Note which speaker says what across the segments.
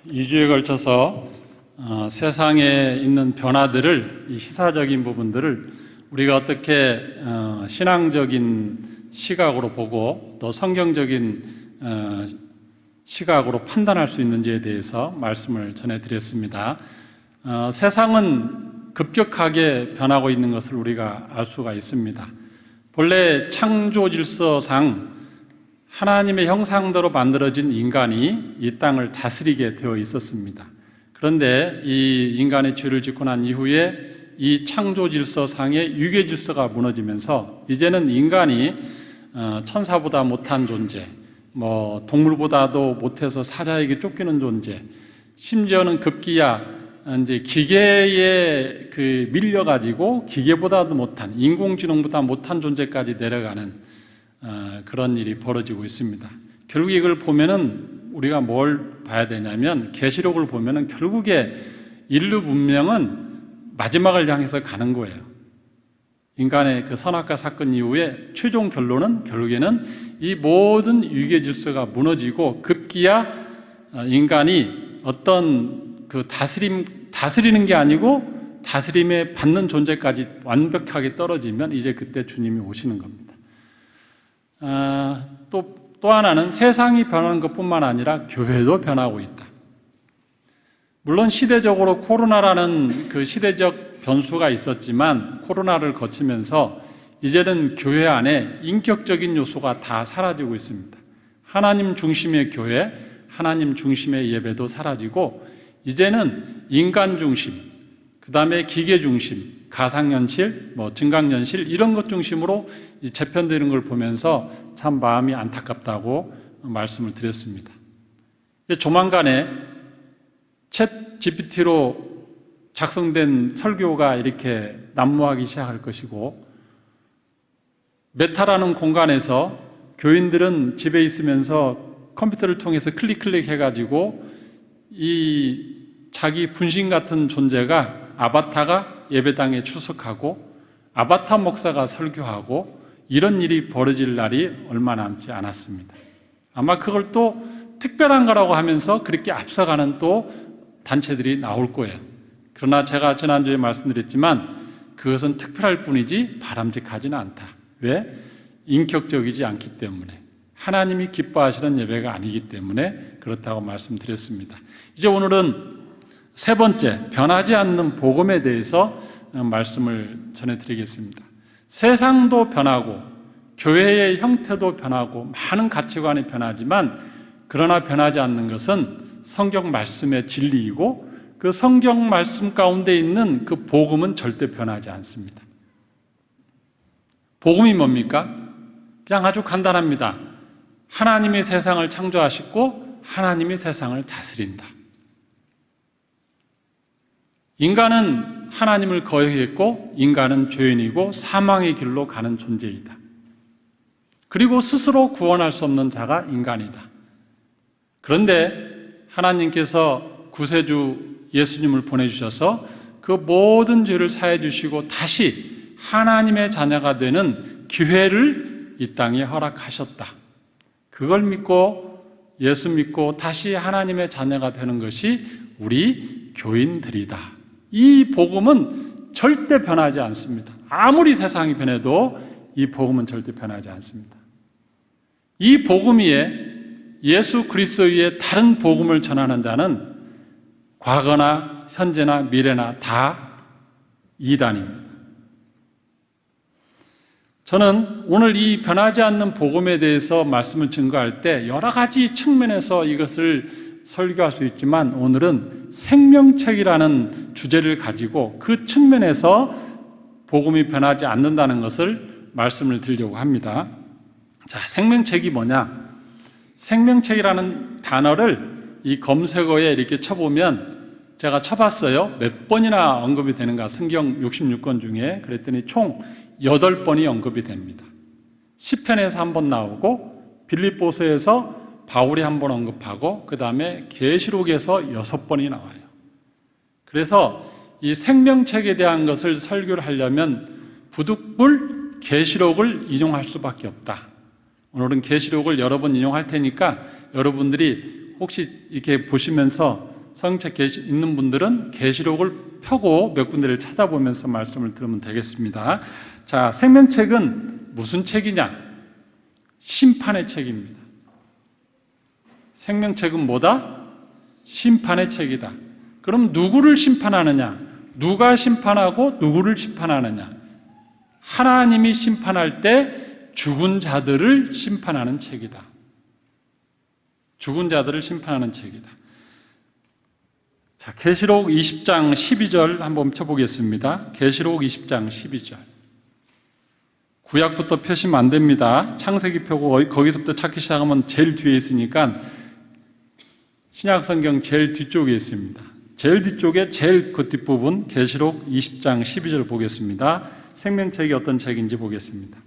Speaker 1: 2주에 걸쳐서 세상에 있는 변화들을, 이 시사적인 부분들을 우리가 어떻게 신앙적인 시각으로 보고 또 성경적인 시각으로 판단할 수 있는지에 대해서 말씀을 전해드렸습니다. 세상은 급격하게 변하고 있는 것을 우리가 알 수가 있습니다. 본래 창조 질서상 하나님의 형상대로 만들어진 인간이 이 땅을 다스리게 되어 있었습니다. 그런데 이 인간의 죄를 짓고 난 이후에 이 창조 질서상의 유괴 질서가 무너지면서 이제는 인간이 천사보다 못한 존재, 동물보다도 못해서 사자에게 쫓기는 존재, 심지어는 급기야 이제 기계에 밀려가지고 기계보다도 못한, 인공지능보다 못한 존재까지 내려가는 그런 일이 벌어지고 있습니다. 결국 이걸 보면은 우리가 뭘 봐야 되냐면, 계시록을 보면은 결국에 인류 문명은 마지막을 향해서 가는 거예요. 인간의 그 선악과 사건 이후에 최종 결론은 결국에는 이 모든 유괴 질서가 무너지고 급기야 인간이 어떤 그 다스리는 게 아니고 다스림에 받는 존재까지 완벽하게 떨어지면 이제 그때 주님이 오시는 겁니다. 또 하나는 세상이 변하는 것뿐만 아니라 교회도 변하고 있다. 물론 시대적으로 코로나라는 그 시대적 변수가 있었지만 코로나를 거치면서 이제는 교회 안에 인격적인 요소가 다 사라지고 있습니다. 하나님 중심의 교회, 하나님 중심의 예배도 사라지고 이제는 인간 중심, 그 다음에 기계 중심, 가상현실, 증강현실 이런 것 중심으로 재편되는 걸 보면서 참 마음이 안타깝다고 말씀을 드렸습니다. 조만간에 챗 GPT로 작성된 설교가 이렇게 난무하기 시작할 것이고, 메타라는 공간에서 교인들은 집에 있으면서 컴퓨터를 통해서 클릭 해가지고 이 자기 분신 같은 존재가, 아바타가 예배당에 출석하고 아바타 목사가 설교하고 이런 일이 벌어질 날이 얼마 남지 않았습니다. 아마 그걸 또 특별한 거라고 하면서 그렇게 앞서가는 또 단체들이 나올 거예요. 그러나 제가 지난주에 말씀드렸지만 그것은 특별할 뿐이지 바람직하지는 않다. 왜? 인격적이지 않기 때문에, 하나님이 기뻐하시는 예배가 아니기 때문에 그렇다고 말씀드렸습니다. 이제 오늘은 세 번째, 변하지 않는 복음에 대해서 말씀을 전해드리겠습니다. 세상도 변하고 교회의 형태도 변하고 많은 가치관이 변하지만, 그러나 변하지 않는 것은 성경 말씀의 진리이고 그 성경 말씀 가운데 있는 그 복음은 절대 변하지 않습니다. 복음이 뭡니까? 그냥 아주 간단합니다. 하나님이 세상을 창조하시고 하나님이 세상을 다스린다. 인간은 하나님을 거역했고 인간은 죄인이고 사망의 길로 가는 존재이다. 그리고 스스로 구원할 수 없는 자가 인간이다. 그런데 하나님께서 구세주 예수님을 보내주셔서 그 모든 죄를 사해 주시고 다시 하나님의 자녀가 되는 기회를 이 땅에 허락하셨다. 그걸 믿고 예수 믿고 다시 하나님의 자녀가 되는 것이 우리 교인들이다. 이 복음은 절대 변하지 않습니다. 아무리 세상이 변해도 이 복음은 절대 변하지 않습니다. 이 복음 위에, 예수 그리스도 위에 다른 복음을 전하는 자는 과거나 현재나 미래나 다 이단입니다. 저는 오늘 이 변하지 않는 복음에 대해서 말씀을 증거할 때 여러 가지 측면에서 이것을 설교할 수 있지만, 오늘은 생명책이라는 주제를 가지고 그 측면에서 복음이 변하지 않는다는 것을 말씀을 드리려고 합니다. 자, 생명책이 뭐냐? 생명책이라는 단어를 이 검색어에 이렇게 쳐보면, 제가 쳐봤어요. 몇 번이나 언급이 되는가, 성경 66권 중에. 그랬더니 총 8번이 언급이 됩니다. 시편에서 한 번 나오고, 빌립보서에서 바울이 한 번 언급하고, 그 다음에 계시록에서 6번이 나와요. 그래서 이 생명책에 대한 것을 설교를 하려면 부득불 계시록을 인용할 수밖에 없다. 오늘은 계시록을 여러 번 인용할 테니까 여러분들이 혹시 이렇게 보시면서 성경책 있는 분들은 계시록을 펴고 몇 군데를 찾아보면서 말씀을 들으면 되겠습니다. 자, 생명책은 무슨 책이냐? 심판의 책입니다. 생명책은 뭐다? 심판의 책이다. 그럼 누구를 심판하느냐? 누가 심판하고 누구를 심판하느냐? 하나님이 심판할 때 죽은 자들을 심판하는 책이다. 죽은 자들을 심판하는 책이다. 자, 계시록 20장 12절 한번 펴보겠습니다. 계시록 20장 12절. 구약부터 펴시면 안 됩니다. 창세기 펴고 거기서부터 찾기 시작하면 제일 뒤에 있으니까 신약 성경 제일 뒤쪽에 있습니다. 제일 뒤쪽에 제일 그 뒷부분 계시록 20장 12절 보겠습니다. 생명책이 어떤 책인지 보겠습니다.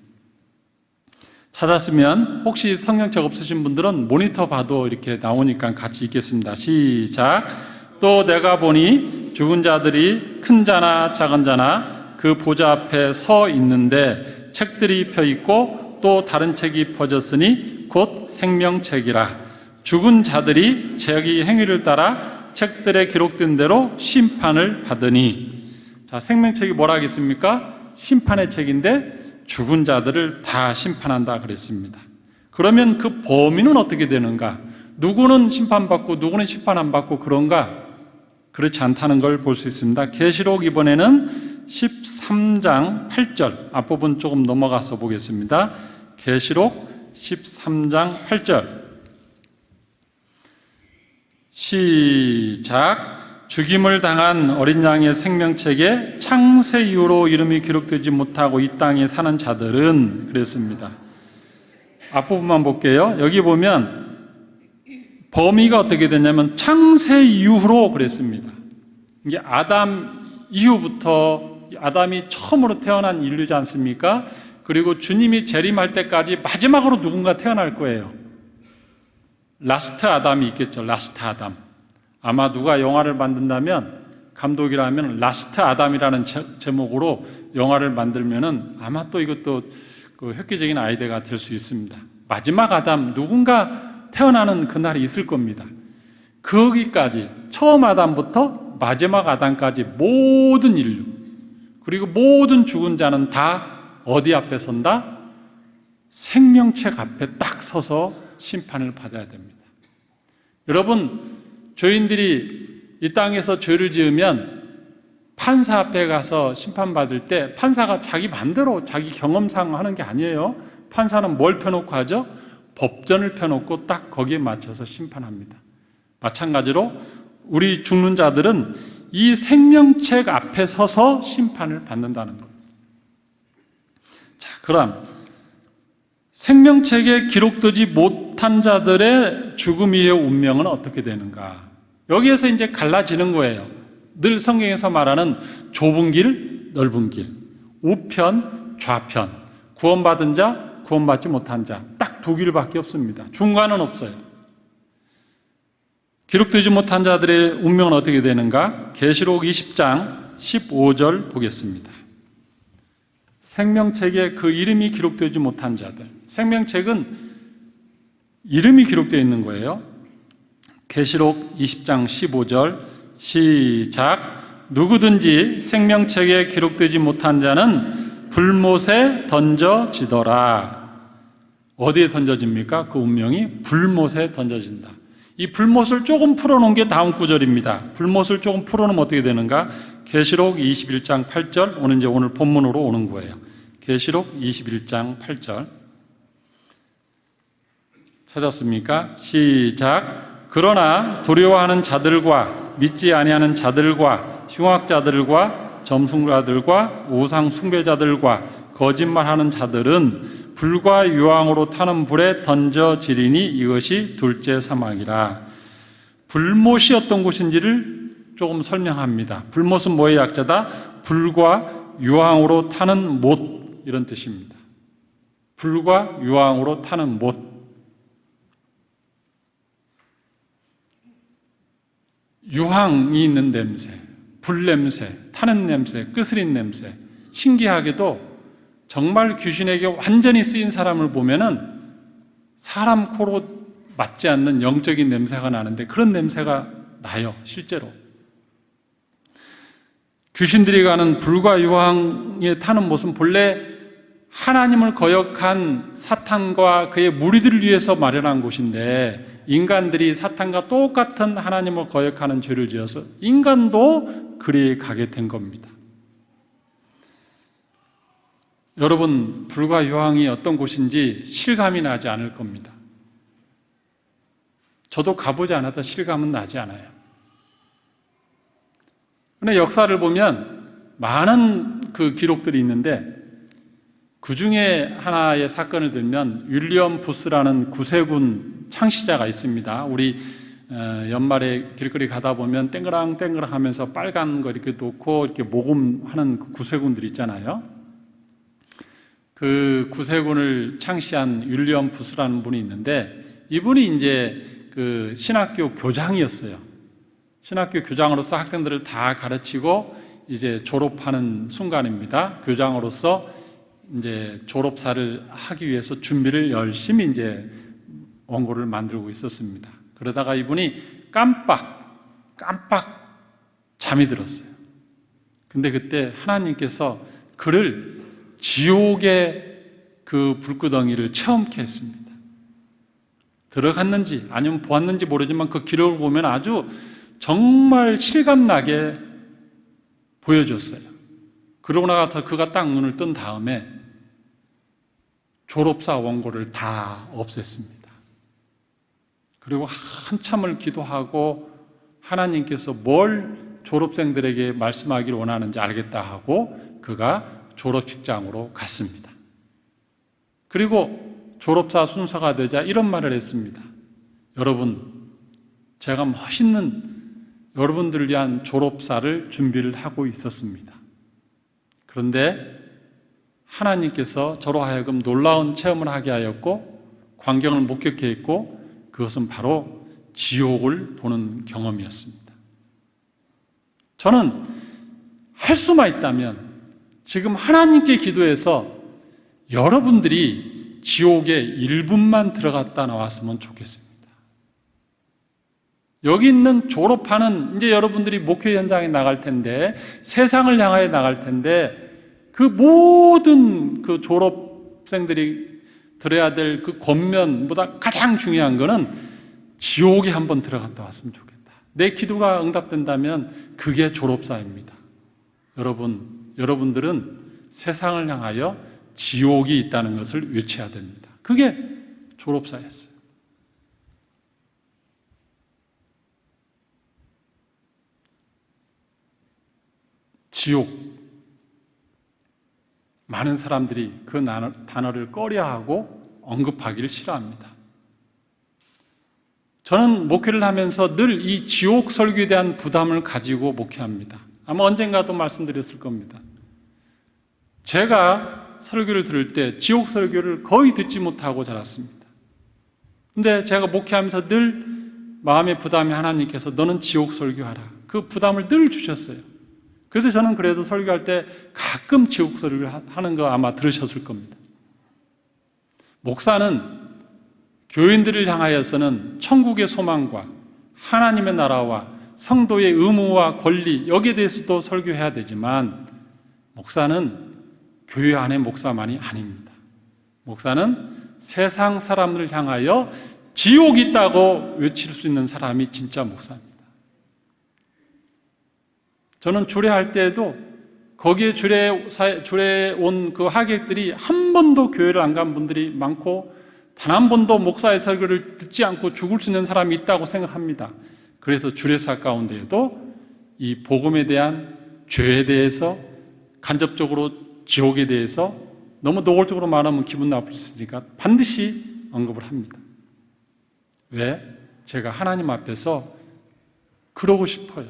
Speaker 1: 찾았으면 혹시 성경책 없으신 분들은 모니터 봐도 이렇게 나오니까 같이 읽겠습니다. 시작. 또 내가 보니 죽은 자들이 큰 자나 작은 자나 그 보좌 앞에 서 있는데 책들이 펴 있고 또 다른 책이 퍼졌으니 곧 생명책이라. 죽은 자들이 자기 행위를 따라 책들에 기록된 대로 심판을 받으니. 자, 생명책이 뭐라 하겠습니까? 심판의 책인데 죽은 자들을 다 심판한다 그랬습니다. 그러면 그 범위는 어떻게 되는가? 누구는 심판받고 누구는 심판 안 받고 그런가? 그렇지 않다는 걸 볼 수 있습니다. 계시록 이번에는 13장 8절 앞부분 조금 넘어가서 보겠습니다. 계시록 13장 8절 시작. 죽임을 당한 어린 양의 생명책에 창세 이후로 이름이 기록되지 못하고 이 땅에 사는 자들은 그랬습니다. 앞부분만 볼게요. 여기 보면 범위가 어떻게 되냐면 창세 이후로 그랬습니다. 이게 아담 이후부터 아담이 처음으로 태어난 인류지 않습니까? 그리고 주님이 재림할 때까지 마지막으로 누군가 태어날 거예요. 라스트 아담이 있겠죠. 라스트 아담. 아마 누가 영화를 만든다면 감독이라면 라스트 아담이라는 제목으로 영화를 만들면은 아마 또 이것도 그 획기적인 아이디어가 될 수 있습니다. 마지막 아담 누군가 태어나는 그날이 있을 겁니다. 거기까지 처음 아담부터 마지막 아담까지 모든 인류 그리고 모든 죽은 자는 다 어디 앞에 선다? 생명책 앞에 딱 서서 심판을 받아야 됩니다. 여러분, 죄인들이 이 땅에서 죄를 지으면 판사 앞에 가서 심판받을 때 판사가 자기 마음대로 자기 경험상 하는 게 아니에요. 판사는 뭘 펴놓고 하죠? 법전을 펴놓고 딱 거기에 맞춰서 심판합니다. 마찬가지로 우리 죽는 자들은 이 생명책 앞에 서서 심판을 받는다는 겁니다. 자, 그럼 생명책에 기록되지 못한 자들의 죽음 이후의 운명은 어떻게 되는가? 여기에서 이제 갈라지는 거예요. 늘 성경에서 말하는 좁은 길, 넓은 길, 우편, 좌편, 구원받은 자, 구원받지 못한 자, 딱 두 길밖에 없습니다. 중간은 없어요. 기록되지 못한 자들의 운명은 어떻게 되는가? 계시록 20장 15절 보겠습니다. 생명책에 그 이름이 기록되지 못한 자들. 생명책은 이름이 기록되어 있는 거예요. 계시록 20장 15절 시작. 누구든지 생명책에 기록되지 못한 자는 불못에 던져지더라. 어디에 던져집니까? 그 운명이 불못에 던져진다. 이 불못을 조금 풀어놓은 게 다음 구절입니다. 불못을 조금 풀어놓으면 어떻게 되는가? 계시록 21장 8절, 오늘 본문으로 오는 거예요. 계시록 21장 8절 찾았습니까? 시작. 그러나 두려워하는 자들과 믿지 아니하는 자들과 흉악자들과 점술가들과 우상 숭배자들과 거짓말하는 자들은 불과 유황으로 타는 불에 던져지리니 이것이 둘째 사망이라. 불못이 어떤 곳인지를 조금 설명합니다. 불못은 뭐의 약자다? 불과 유황으로 타는 못, 이런 뜻입니다. 불과 유황으로 타는 못. 유황이 있는 냄새, 불 냄새, 타는 냄새, 끄스린 냄새. 신기하게도 정말 귀신에게 완전히 쓰인 사람을 보면은 사람 코로 맞지 않는 영적인 냄새가 나는데 그런 냄새가 나요, 실제로. 귀신들이 가는 불과 유황에 타는 모습은 본래 하나님을 거역한 사탄과 그의 무리들을 위해서 마련한 곳인데, 인간들이 사탄과 똑같은 하나님을 거역하는 죄를 지어서 인간도 그리에 가게 된 겁니다. 여러분, 불과 유황이 어떤 곳인지 실감이 나지 않을 겁니다. 저도 가보지 않아도 실감은 나지 않아요. 그런데 역사를 보면 많은 그 기록들이 있는데, 그 중에 하나의 사건을 들면 윌리엄 부스라는 구세군 창시자가 있습니다. 우리 연말에 길거리 가다 보면 땡그랑땡그랑 하면서 빨간 거 이렇게 놓고 이렇게 모금하는 그 구세군들 있잖아요. 그 구세군을 창시한 윌리엄 부스라는 분이 있는데, 이분이 이제 그 신학교 교장이었어요. 신학교 교장으로서 학생들을 다 가르치고 이제 졸업하는 순간입니다. 교장으로서 이제 졸업사를 하기 위해서 준비를 열심히 이제 원고를 만들고 있었습니다. 그러다가 이분이 깜빡 잠이 들었어요. 근데 그때 하나님께서 그를 지옥의 그 불구덩이를 체험케 했습니다. 들어갔는지 아니면 보았는지 모르지만 그 기록을 보면 아주 정말 실감나게 보여줬어요. 그러고 나서 그가 딱 눈을 뜬 다음에 졸업사 원고를 다 없앴습니다. 그리고 한참을 기도하고 하나님께서 뭘 졸업생들에게 말씀하기를 원하는지 알겠다 하고 그가 졸업식장으로 갔습니다. 그리고 졸업사 순서가 되자 이런 말을 했습니다. 여러분, 제가 멋있는 여러분들을 위한 졸업사를 준비를 하고 있었습니다. 그런데 하나님께서 저로 하여금 놀라운 체험을 하게 하였고 광경을 목격해 했고, 그것은 바로 지옥을 보는 경험이었습니다. 저는 할 수만 있다면 지금 하나님께 기도해서 여러분들이 지옥에 1분만 들어갔다 나왔으면 좋겠습니다. 여기 있는 졸업하는 이제 여러분들이 목회 현장에 나갈 텐데, 세상을 향하여 나갈 텐데, 그 모든 그 졸업생들이 들어야 될 그 권면보다 가장 중요한 거는 지옥에 한번 들어갔다 왔으면 좋겠다. 내 기도가 응답된다면 그게 졸업사입니다. 여러분들은 세상을 향하여 지옥이 있다는 것을 외쳐야 됩니다. 그게 졸업사였어요. 지옥. 많은 사람들이 그 단어를 꺼려하고 언급하기를 싫어합니다. 저는 목회를 하면서 늘 이 지옥 설교에 대한 부담을 가지고 목회합니다. 아마 언젠가도 말씀드렸을 겁니다. 제가 설교를 들을 때 지옥 설교를 거의 듣지 못하고 자랐습니다. 근데 제가 목회하면서 늘 마음의 부담이 하나님께서 너는 지옥 설교하라. 그 부담을 늘 주셨어요. 그래서 저는 그래도 설교할 때 가끔 지옥 설교를 하는 거 아마 들으셨을 겁니다. 목사는 교인들을 향하여서는 천국의 소망과 하나님의 나라와 성도의 의무와 권리, 여기에 대해서도 설교해야 되지만, 목사는 교회 안의 목사만이 아닙니다. 목사는 세상 사람을 향하여 지옥이 있다고 외칠 수 있는 사람이 진짜 목사입니다. 저는 주례할 때에도 거기에 주례 온 그 하객들이 한 번도 교회를 안 간 분들이 많고, 단 한 번도 목사의 설교를 듣지 않고 죽을 수 있는 사람이 있다고 생각합니다. 그래서 주례사 가운데에도 이 복음에 대한 죄에 대해서, 간접적으로 지옥에 대해서 너무 노골적으로 말하면 기분 나쁠 수 있으니까 반드시 언급을 합니다. 왜? 제가 하나님 앞에서 그러고 싶어요.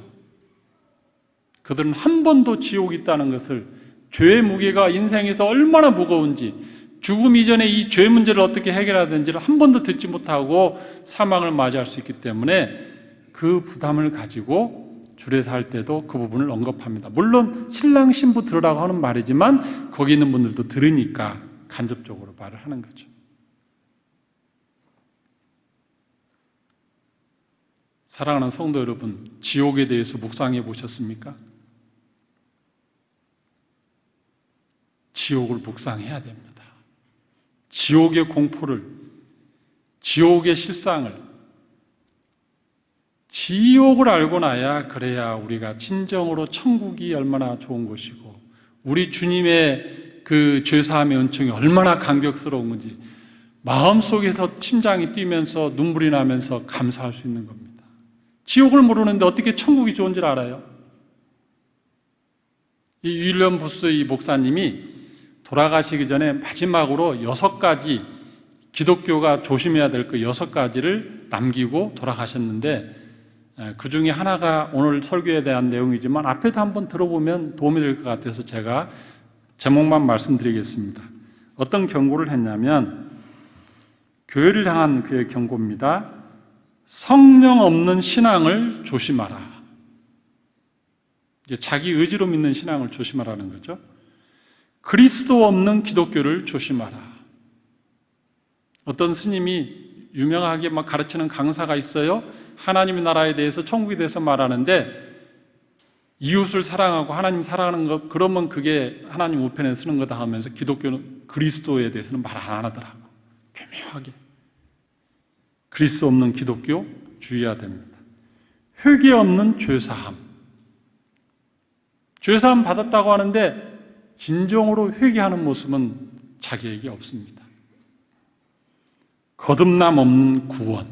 Speaker 1: 그들은 한 번도 지옥이 있다는 것을, 죄의 무게가 인생에서 얼마나 무거운지, 죽음 이전에 이 죄 문제를 어떻게 해결해야 되는지를 한 번도 듣지 못하고 사망을 맞이할 수 있기 때문에 그 부담을 가지고 주례사 할 때도 그 부분을 언급합니다. 물론 신랑 신부 들으라고 하는 말이지만 거기 있는 분들도 들으니까 간접적으로 말을 하는 거죠. 사랑하는 성도 여러분, 지옥에 대해서 묵상해 보셨습니까? 지옥을 묵상해야 됩니다. 지옥의 공포를, 지옥의 실상을, 지옥을 알고 나야 그래야 우리가 진정으로 천국이 얼마나 좋은 곳이고 우리 주님의 그 죄사함의 은총이 얼마나 감격스러운 건지 마음속에서 심장이 뛰면서 눈물이 나면서 감사할 수 있는 겁니다. 지옥을 모르는데 어떻게 천국이 좋은 줄 알아요? 이 윌리엄 부스 이 목사님이 돌아가시기 전에 마지막으로 6가지 기독교가 조심해야 될 그 6가지를 남기고 돌아가셨는데 그 중에 하나가 오늘 설교에 대한 내용이지만 앞에도 한번 들어보면 도움이 될 것 같아서 제가 제목만 말씀드리겠습니다. 어떤 경고를 했냐면 교회를 향한 그의 경고입니다. 성령 없는 신앙을 조심하라. 이제 자기 의지로 믿는 신앙을 조심하라는 거죠. 그리스도 없는 기독교를 조심하라. 어떤 스님이 유명하게 막 가르치는 강사가 있어요. 하나님의 나라에 대해서, 천국에 대해서 말하는데 이웃을 사랑하고 하나님 사랑하는 것, 그러면 그게 하나님 우편에 쓰는 거다 하면서 기독교는 그리스도에 대해서는 말 안 하더라고. 교묘하게. 그리스도 없는 기독교 주의해야 됩니다. 회개 없는 죄사함. 죄사함 받았다고 하는데 진정으로 회개하는 모습은 자기에게 없습니다. 거듭남 없는 구원.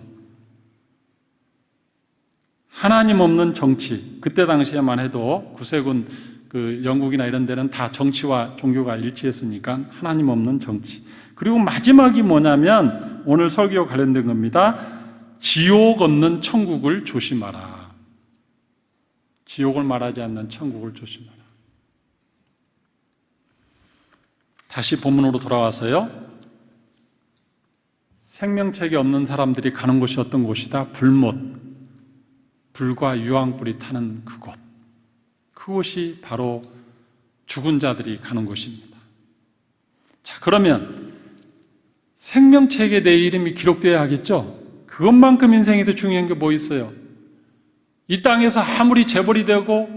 Speaker 1: 하나님 없는 정치. 그때 당시에만 해도 구세군 그 영국이나 이런 데는 다 정치와 종교가 일치했으니까 하나님 없는 정치. 그리고 마지막이 뭐냐면 오늘 설교와 관련된 겁니다. 지옥 없는 천국을 조심하라. 지옥을 말하지 않는 천국을 조심하라. 다시 본문으로 돌아와서요. 생명책이 없는 사람들이 가는 곳이 어떤 곳이다? 불못, 불과 유황불이 타는 그곳. 그곳이 바로 죽은 자들이 가는 곳입니다. 자, 그러면 생명책에 내 이름이 기록되어야 하겠죠? 그것만큼 인생이 더 중요한 게 뭐 있어요? 이 땅에서 아무리 재벌이 되고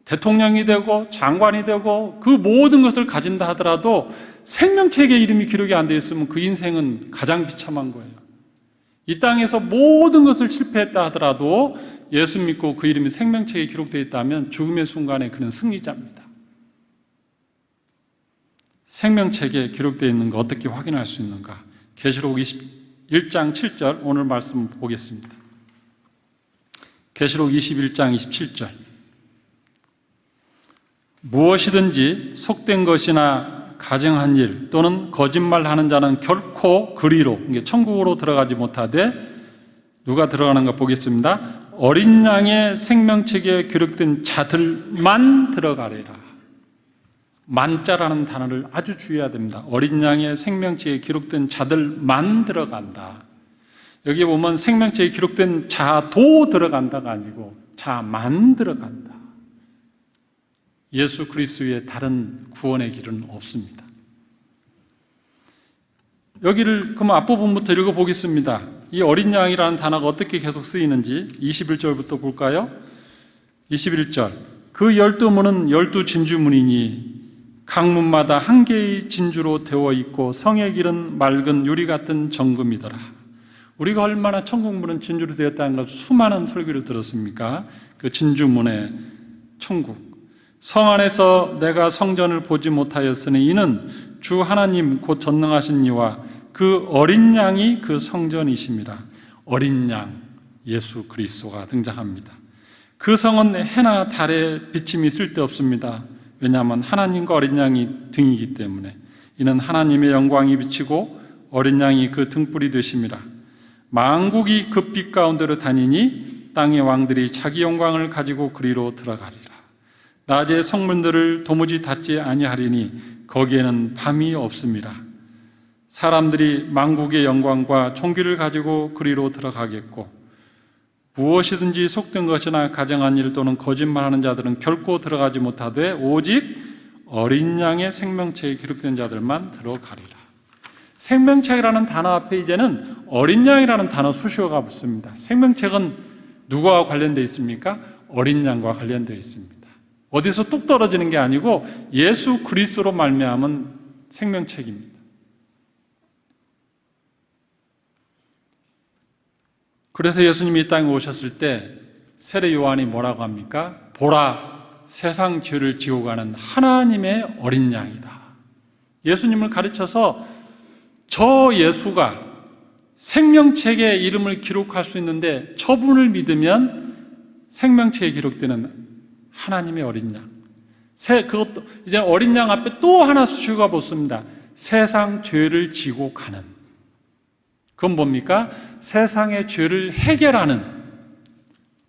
Speaker 1: 대통령이 되고 장관이 되고 그 모든 것을 가진다 하더라도 생명책에 이름이 기록이 안 되어 있으면 그 인생은 가장 비참한 거예요. 이 땅에서 모든 것을 실패했다 하더라도 예수 믿고 그 이름이 생명책에 기록되어 있다면 죽음의 순간에 그는 승리자입니다. 생명책에 기록되어 있는 거 어떻게 확인할 수 있는가? 계시록 21장 7절 오늘 말씀 보겠습니다. 계시록 21장 27절. 무엇이든지 속된 것이나 가증한 일 또는 거짓말하는 자는 결코 그리로, 이게 천국으로 들어가지 못하되 누가 들어가는가 보겠습니다. 어린 양의 생명책에 기록된 자들만 들어가리라. 만자라는 단어를 아주 주의해야 됩니다. 어린 양의 생명책에 기록된 자들만 들어간다. 여기 보면 생명책에 기록된 자도 들어간다가 아니고 자만 들어간다. 예수 그리스도의 다른 구원의 길은 없습니다. 여기를 그럼 앞부분부터 읽어보겠습니다. 이 어린 양이라는 단어가 어떻게 계속 쓰이는지 21절부터 볼까요? 21절. 그 12문은 12진주문이니 각 문마다 한 개의 진주로 되어 있고 성의 길은 맑은 유리 같은 정금이더라. 우리가 얼마나 천국문은 진주로 되었다는 걸 수많은 설교를 들었습니까? 그 진주문의 천국. 성 안에서 내가 성전을 보지 못하였으니 이는 주 하나님 곧 전능하신 이와 그 어린 양이 그 성전이십니다. 어린 양 예수 그리스도가 등장합니다. 그 성은 해나 달에 비침이 쓸데없습니다. 왜냐하면 하나님과 어린 양이 등이기 때문에 이는 하나님의 영광이 비치고 어린 양이 그 등불이 되심이라. 만국이 그 빛 가운데로 다니니 땅의 왕들이 자기 영광을 가지고 그리로 들어가리라. 낮에 성문들을 도무지 닫지 아니하리니 거기에는 밤이 없습니다. 사람들이 만국의 영광과 존귀를 가지고 그리로 들어가겠고 무엇이든지 속된 것이나 가증한 일 또는 거짓말하는 자들은 결코 들어가지 못하되 오직 어린 양의 생명책에 기록된 자들만 들어가리라. 생명책이라는 단어 앞에 이제는 어린 양이라는 단어 수식어가 붙습니다. 생명책은 누구와 관련되어 있습니까? 어린 양과 관련되어 있습니다. 어디서 뚝 떨어지는 게 아니고 예수 그리스도로 말미암은 생명책입니다. 그래서 예수님이 이 땅에 오셨을 때 세례 요한이 뭐라고 합니까? 보라, 세상 죄를 지고 가는 하나님의 어린 양이다. 예수님을 가르쳐서 저 예수가 생명책에 이름을 기록할 수 있는데 저분을 믿으면 생명책에 기록되는 하나님의 어린 양. 그것도 이제 어린 양 앞에 또 하나 수식어가 붙습니다. 세상 죄를 지고 가는. 그건 뭡니까? 세상의 죄를 해결하는.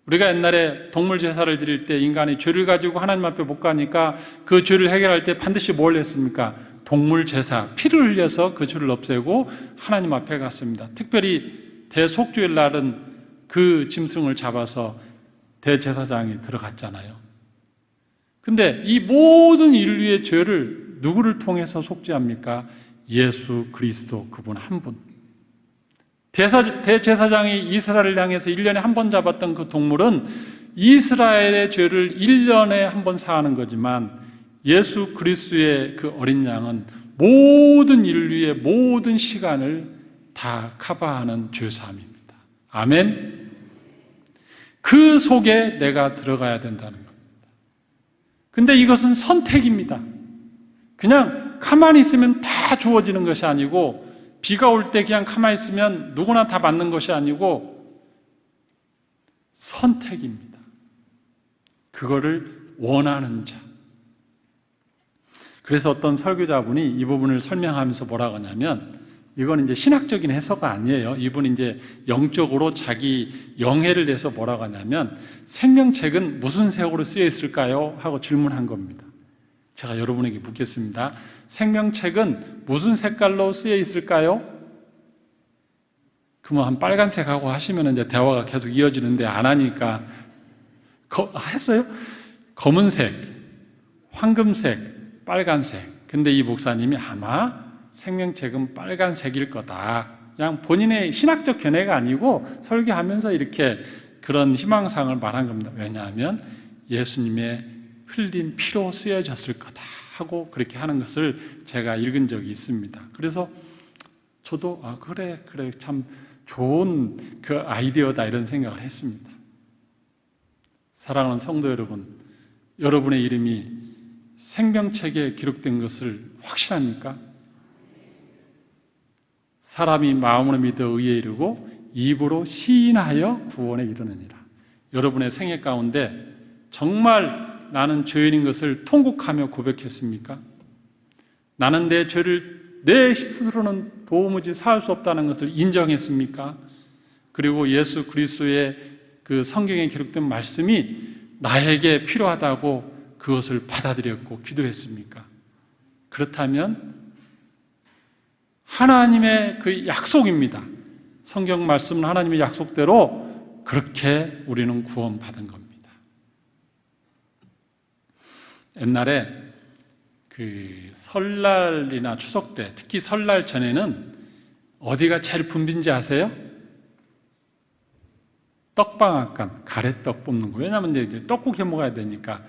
Speaker 1: 우리가 옛날에 동물 제사를 드릴 때 인간이 죄를 가지고 하나님 앞에 못 가니까 그 죄를 해결할 때 반드시 뭘 했습니까? 동물 제사, 피를 흘려서 그 죄를 없애고 하나님 앞에 갔습니다. 특별히 대속죄일 날은 그 짐승을 잡아서 대제사장이 들어갔잖아요. 근데 이 모든 인류의 죄를 누구를 통해서 속죄합니까? 예수 그리스도 그분 한 분. 대제사장이 이스라엘을 향해서 1년에 한 번 잡았던 그 동물은 이스라엘의 죄를 1년에 한 번 사하는 거지만 예수 그리스도의 그 어린 양은 모든 인류의 모든 시간을 다 커버하는 죄사함입니다. 아멘. 그 속에 내가 들어가야 된다는 겁니다. 근데 이것은 선택입니다. 그냥 가만히 있으면 다 주어지는 것이 아니고 비가 올 때 그냥 가만히 있으면 누구나 다 맞는 것이 아니고 선택입니다. 그거를 원하는 자. 그래서 어떤 설교자분이 이 부분을 설명하면서 뭐라고 하냐면 이건 이제 신학적인 해석은 아니에요. 이분이 이제 영적으로 자기 영해를 내서 뭐라고 하냐면 생명책은 무슨 색으로 쓰여 있을까요? 하고 질문한 겁니다. 제가 여러분에게 묻겠습니다. 생명책은 무슨 색깔로 쓰여 있을까요? 그러면 한 빨간색하고 하시면 이제 대화가 계속 이어지는데 안 하니까 했어요? 검은색, 황금색, 빨간색. 근데 이 목사님이 아마 생명책은 빨간색일 거다. 그냥 본인의 신학적 견해가 아니고 설교하면서 이렇게 그런 희망상을 말한 겁니다. 왜냐하면 예수님의 흘린 피로 쓰여졌을 거다 하고 그렇게 하는 것을 제가 읽은 적이 있습니다. 그래서 저도 그래 참 좋은 그 아이디어다 이런 생각을 했습니다. 사랑하는 성도 여러분, 여러분의 이름이 생명책에 기록된 것을 확신합니까? 사람이 마음으로 믿어 의에 이르고 입으로 시인하여 구원에 이르느니라. 여러분의 생애 가운데 정말 나는 죄인인 것을 통곡하며 고백했습니까? 나는 내 죄를 내 스스로는 도무지 사할 수 없다는 것을 인정했습니까? 그리고 예수 그리스도의 그 성경에 기록된 말씀이 나에게 필요하다고 그것을 받아들였고 기도했습니까? 그렇다면 하나님의 그 약속입니다. 성경 말씀은 하나님의 약속대로 그렇게 우리는 구원받은 겁니다. 옛날에 그 설날이나 추석 때, 특히 설날 전에는 어디가 제일 붐빈지 아세요? 떡방앗간, 가래떡 뽑는 거. 왜냐하면 이제 떡국 해 먹어야 되니까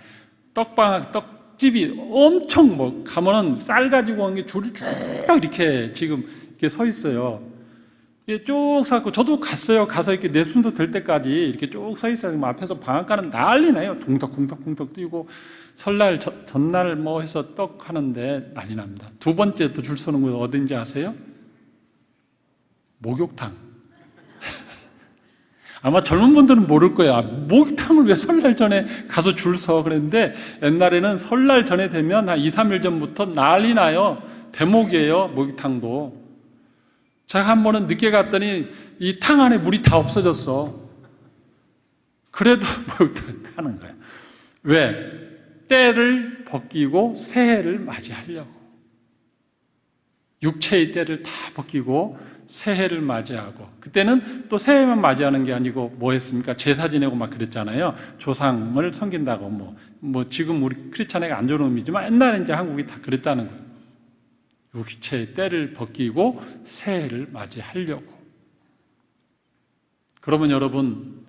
Speaker 1: 떡집이 엄청 가면은 쌀 가지고 온 게 줄이 쭉 이렇게 지금 이렇게 서 있어요. 쭉 서고 저도 갔어요. 가서 이렇게 내 순서 될 때까지 이렇게 쭉 서 있어요. 앞에서 방앗간은 난리 나요. 둥덕둥덕둥덕 뛰고 설날 전날 해서 떡 하는데 난리 납니다. 두 번째 또 줄 서는 곳 어딘지 아세요? 목욕탕. 아마 젊은 분들은 모를 거야. 목욕탕을 왜 설날 전에 가서 줄 서? 그랬는데 옛날에는 설날 전에 되면 한 2, 3일 전부터 난리 나요. 대목이에요. 목욕탕도. 제가 한 번은 늦게 갔더니 이 탕 안에 물이 다 없어졌어. 그래도 목욕탕 하는 거예요. 왜? 때를 벗기고 새해를 맞이하려고. 육체의 때를 다 벗기고 새해를 맞이하고, 그때는 또 새해만 맞이하는 게 아니고 뭐 했습니까? 제사 지내고 막 그랬잖아요. 조상을 섬긴다고 지금 우리 크리스찬에게 안 좋은 의미지만 옛날에 이제 한국이 다 그랬다는 거예요. 육체의 때를 벗기고 새해를 맞이하려고. 그러면 여러분,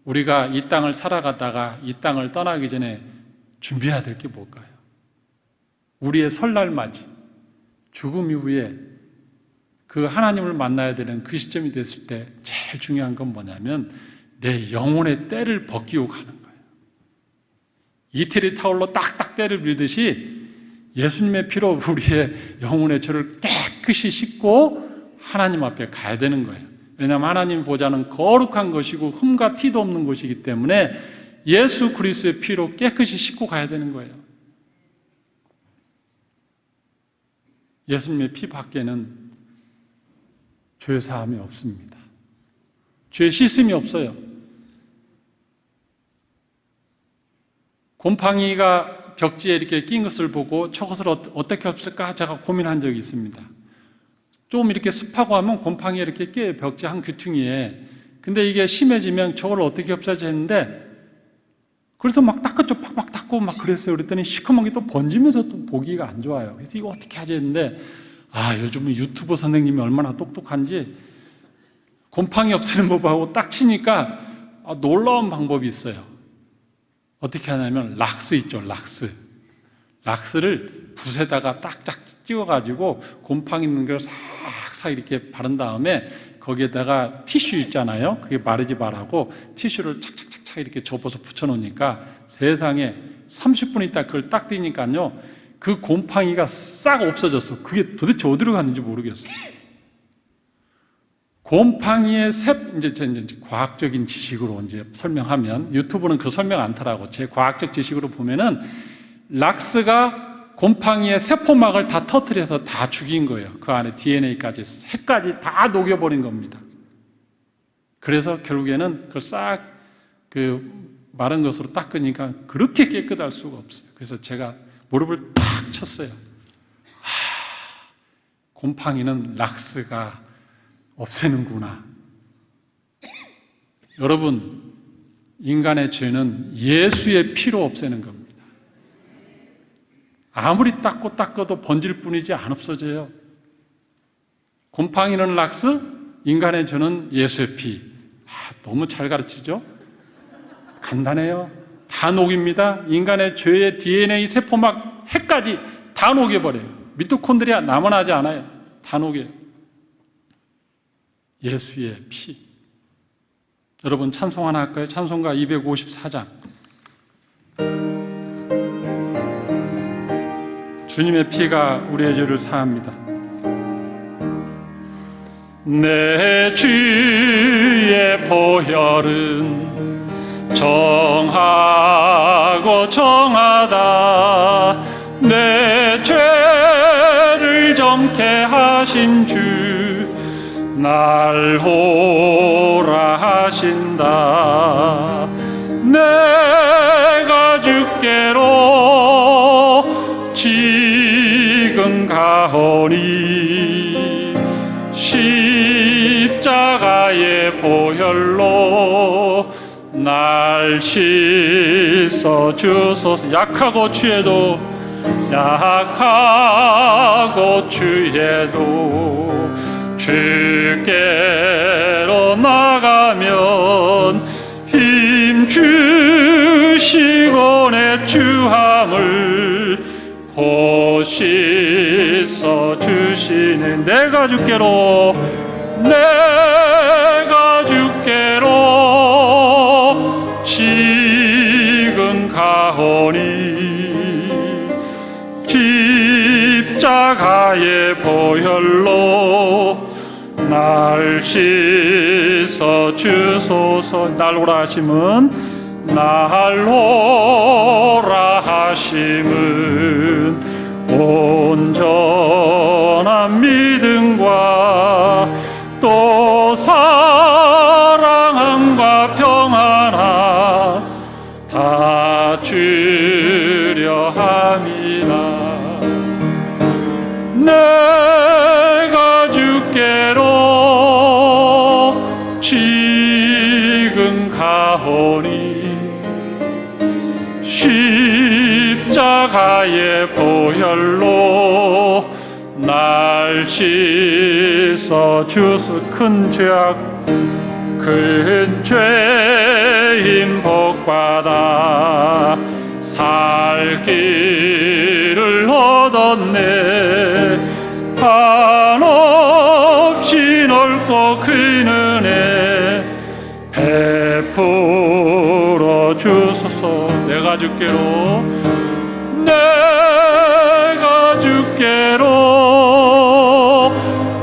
Speaker 1: 우리가 이 땅을 살아가다가 이 땅을 떠나기 전에 준비해야 될 게 뭘까요? 우리의 설날 맞이, 죽음 이후에 그 하나님을 만나야 되는 그 시점이 됐을 때 제일 중요한 건 뭐냐면 내 영혼의 때를 벗기고 가는 거예요. 이태리 타올로 딱딱 때를 밀듯이 예수님의 피로 우리의 영혼의 죄를 깨끗이 씻고 하나님 앞에 가야 되는 거예요. 왜냐하면 하나님 보좌는 거룩한 것이고 흠과 티도 없는 곳이기 때문에 예수 그리스도의 피로 깨끗이 씻고 가야 되는 거예요. 예수님의 피 밖에는 죄 사함이 없습니다. 죄 씻음이 없어요. 곰팡이가 벽지에 이렇게 낀 것을 보고 저것을 어떻게 없을까 제가 고민한 적이 있습니다. 좀 이렇게 습하고 하면 곰팡이가 이렇게 껴요, 벽지 한 귀퉁이에. 근데 이게 심해지면 저걸 어떻게 없애지 했는데, 그래서 막 닦았죠. 팍팍 닦고 막 그랬어요. 그랬더니 시커먼 게 또 번지면서 또 보기가 안 좋아요. 그래서 이거 어떻게 하지 했는데, 요즘은 유튜버 선생님이 얼마나 똑똑한지 곰팡이 없애는 법하고 딱 치니까 놀라운 방법이 있어요. 어떻게 하냐면 락스 있죠, 락스. 락스를 붓에다가 딱딱 찍어가지고 곰팡이 있는 걸 싹싹 이렇게 바른 다음에 거기에다가 티슈 있잖아요. 그게 마르지 말라고 티슈를 착착착착 이렇게 접어서 붙여놓으니까 세상에 30분 있다 그걸 딱 띄니까요, 그 곰팡이가 싹 없어졌어. 그게 도대체 어디로 갔는지 모르겠어요. 곰팡이의 이제 과학적인 지식으로 이제 설명하면, 유튜브는 그 설명 않더라고. 제 과학적 지식으로 보면은 락스가 곰팡이의 세포막을 다 터뜨려서 다 죽인 거예요. 그 안에 DNA까지, 색까지 다 녹여버린 겁니다. 그래서 결국에는 그걸 싹 마른 것으로 닦으니까 그렇게 깨끗할 수가 없어요. 그래서 제가 무릎을 탁 쳤어요. 곰팡이는 락스가 없애는구나. 여러분, 인간의 죄는 예수의 피로 없애는 겁니다. 아무리 닦아도 번질 뿐이지 안 없어져요. 곰팡이는 락스, 인간의 죄는 예수의 피. 너무 잘 가르치죠? 간단해요. 다 녹입니다. 인간의 죄의 DNA 세포막 핵까지 다 녹여버려요. 미토콘드리아 남아나지 않아요. 다 녹여요. 예수의 피. 여러분 찬송 하나 할까요? 찬송가 254장. 주님의 피가 우리의 죄를 사합니다. 내 주의 보혈은 정하고 정하다. 내 죄를 정케 하신 주 날 호라 하신다. 내가 주께로 지금 가오니 십자가의 보혈로 날 씻어 주소서. 약하고 취해도 주께로 나가면 힘 주시고 내 주함을 곧 씻어 주시네. 내가 주께로 지금 가오니 십자가의 보혈로 날 씻어 주소서. 날 오라 하심은 온전한 믿음과 또 사랑함과 평안함 다 주려 함이라. 내가 주께로 지금 가오니 십자가의 보혈로 날 씻어 주소. 큰 죄의 축복받아 살 길을 얻었네. 한없이 넓고 큰 은혜 베풀어 주소서. 내가 주께로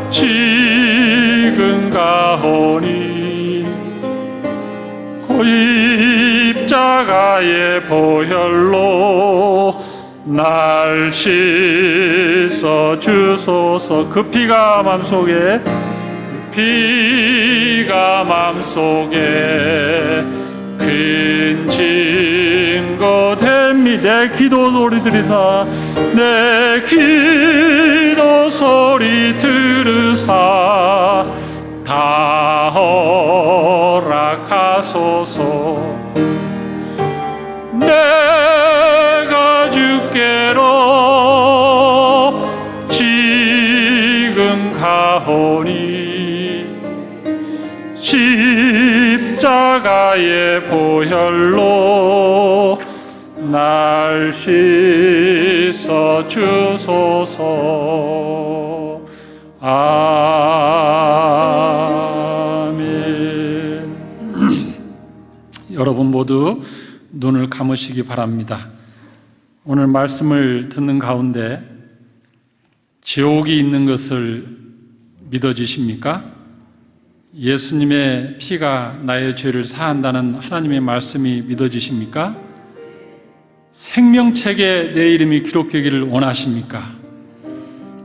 Speaker 1: 지금 가오니 고입자가의 보혈로 날 씻어 주소서. 그 피가 맘속에 큰 증거 됩니다. 내 기도 소리 들으사, 내 기도 소리 들으사 다 허락하소서. 내가 주께로 지금 가오니 십자가의 보혈로 날 씻어 주소서. 아멘. 여러분 모두 눈을 감으시기 바랍니다. 오늘 말씀을 듣는 가운데 지옥이 있는 것을 믿어지십니까? 예수님의 피가 나의 죄를 사한다는 하나님의 말씀이 믿어지십니까? 생명책에 내 이름이 기록되기를 원하십니까?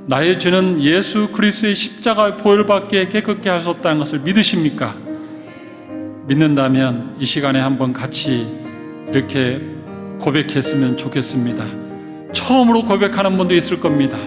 Speaker 1: 나의 죄는 예수 그리스도의 십자가의 보혈밖에 깨끗게 할 수 없다는 것을 믿으십니까? 믿는다면 이 시간에 한번 같이 이렇게 고백했으면 좋겠습니다. 처음으로 고백하는 분도 있을 겁니다.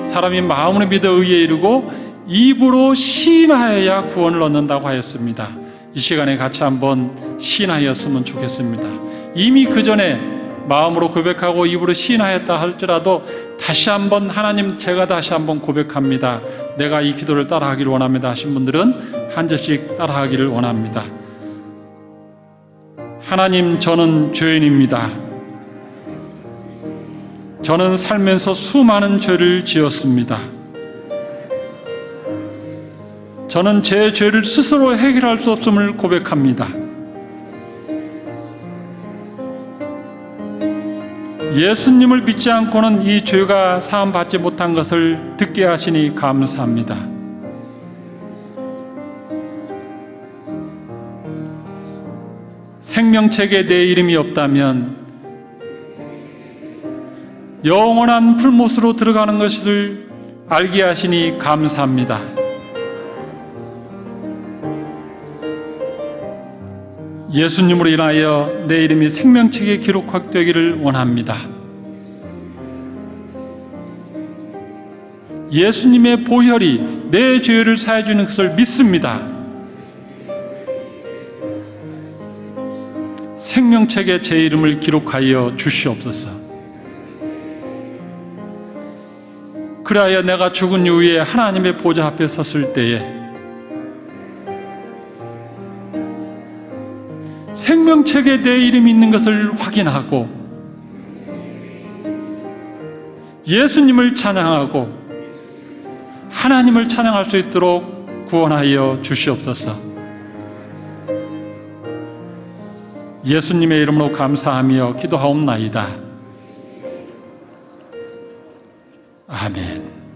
Speaker 1: 사람이 마음으로 믿어 의에 이르고 입으로 시인하여야 구원을 얻는다고 하였습니다. 이 시간에 같이 한번 시인하였으면 좋겠습니다. 이미 그 전에 마음으로 고백하고 입으로 시인하였다 할지라도 다시 한번 하나님 제가 다시 한번 고백합니다. 내가 이 기도를 따라하기를 원합니다 하신 분들은 한 절씩 따라하기를 원합니다. 하나님, 저는 죄인입니다. 저는 살면서 수많은 죄를 지었습니다. 저는 제 죄를 스스로 해결할 수 없음을 고백합니다. 예수님을 믿지 않고는 이 죄가 사함받지 못한 것을 듣게 하시니 감사합니다. 생명책에 내 이름이 없다면 영원한 풀못으로 들어가는 것을 알게 하시니 감사합니다. 예수님으로 인하여 내 이름이 생명책에 기록되기를 원합니다. 예수님의 보혈이 내 죄를 사해 주는 것을 믿습니다. 생명책에 제 이름을 기록하여 주시옵소서. 그리하여 내가 죽은 이후에 하나님의 보좌 앞에 섰을 때에 생명책에 내 이름이 있는 것을 확인하고 예수님을 찬양하고 하나님을 찬양할 수 있도록 구원하여 주시옵소서. 예수님의 이름으로 감사하며 기도하옵나이다. 아멘.